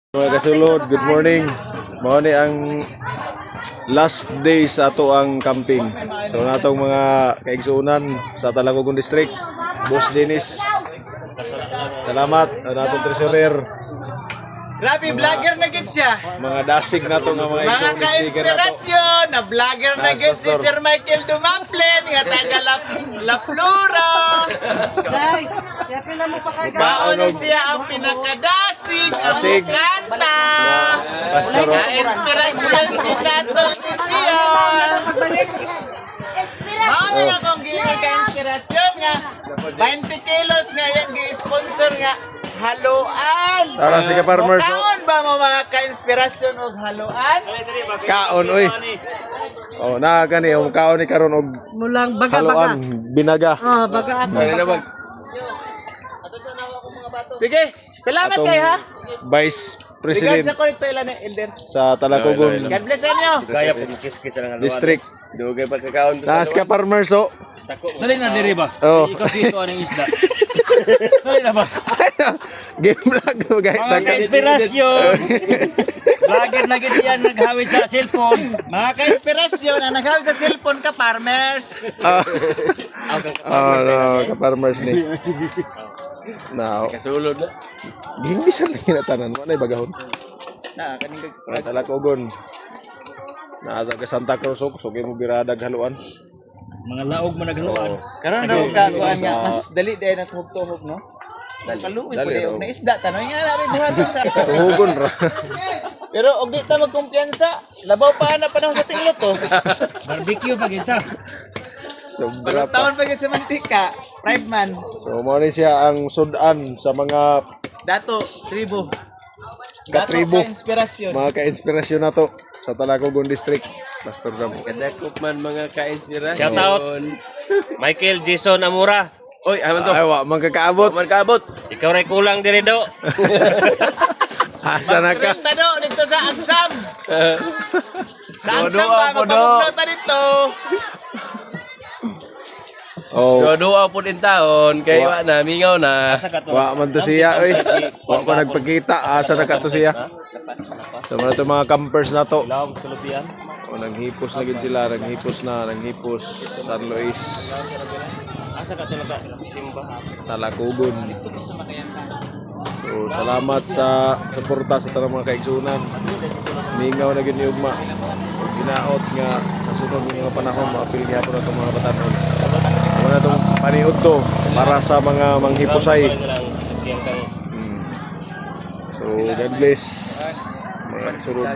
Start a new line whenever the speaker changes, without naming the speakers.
Mga kasulod, good morning. Mao ni ang last day sa ato ang camping. So natong mga kaigsuunan sa Talagogon District, Boss Dennis. Salamat natong treasurer.
Grabe, vlogger na gid siya.
Mga dasig nato nga mga
Mga
igsuon sticker nato.
ka-inspirasyon na vlogger na gid si
Pastor.
Sir Michael Dumaplen nga taga La Flora.
Day, kaya kailan mo pa kayo?
Baon ni siya ang pinakadasig ang
Dasig.
kanta.
Pastor.
Ka-inspirasyon din nato ni siya. Mao na akong giging ka-inspirasyon nga 20 kilos nga yung gi-sponsor nga haluan.
Tara, sige, farmers.
Kaon ba mo mga ka-inspirasyon og haluan?
Kaon oy. Oh, na gani ang kaon ni karon og
Mulang baga-baga.
haluan binaga.
Oh, baga ako.
Sige, salamat
Atong
kayo ha.
Vice
Regards
President
sa kolekto ilan ni Elder.
sa Talagogon
God bless sa inyo.
Kaya po kiskis lang ang
District.
Dugay pa kakaon.
Taas ka farmers oh.
Dali na diri ba?
Oh.
Ikaw sito anong isda. Dali na ba?
Game vlog guys.
Mga ka-inspirasyon. Vlogger na gid yan naghawid sa cellphone.
Mga ka-inspirasyon ang naghawid sa cellphone ka farmers.
No, ka-farmers ni. Now,
Kasulod na.
ginisan lang kinatanan. Wala yung bagahon.
Na kaning
Mga Talagogon. Naataga Santa Cruz, sugi mo biradag haluan.
Mga laog man naghaluan.
karon daw kakuan nga mas dali day na tuhog no. Kaluoy ko
Dali,
day
raw.
og na isda tanoy nga na rin buhaton sa.
Tuhugon ra.
Pero og di ta magkumpiyansa, labaw pa na panahon sa tinglotos.
Barbecue pa kita.
Sobra pa.
Taon pa gyud sa mantika, pride man.
So, mo ni siya ang sudan sa mga
Dato, tribo.
Katribo.
Inspirasyon.
mga ka-inspirasyon na to sa Talagogon District. Pastor Ram.
Kadakop man mga ka-inspirasyon.
Shout out. Michael Jason Amura.
Oy, aman to.
Ay, wa, magkakaabot.
Man kaabot.
Ikaw ray kulang diri do.
Asa na ka?
Tado dito sa Agsam. Sa Agsam
Dodo,
pa
podo.
magpapugnota dito.
Oh,
Doa po din taon kay wa na mingaw na.
wa man to siya, oy. Wa ko nagpakita. Asa na ka to siya? So, mga campers na to.
Laom kulubian.
O, naghipos na gid sila, naghipos San Luis,
Asa ka talaga simba.
Talagogon. So, salamat sa suporta sa tanang mga kaigsunan. Mingaw na gid ni ugma. Ug ginaot nga sa sunod nga panahon maapil gyapon ato mga batanon. Ano na itong paniud to para sa mga manghipusay. So, God bless. Mga sunod.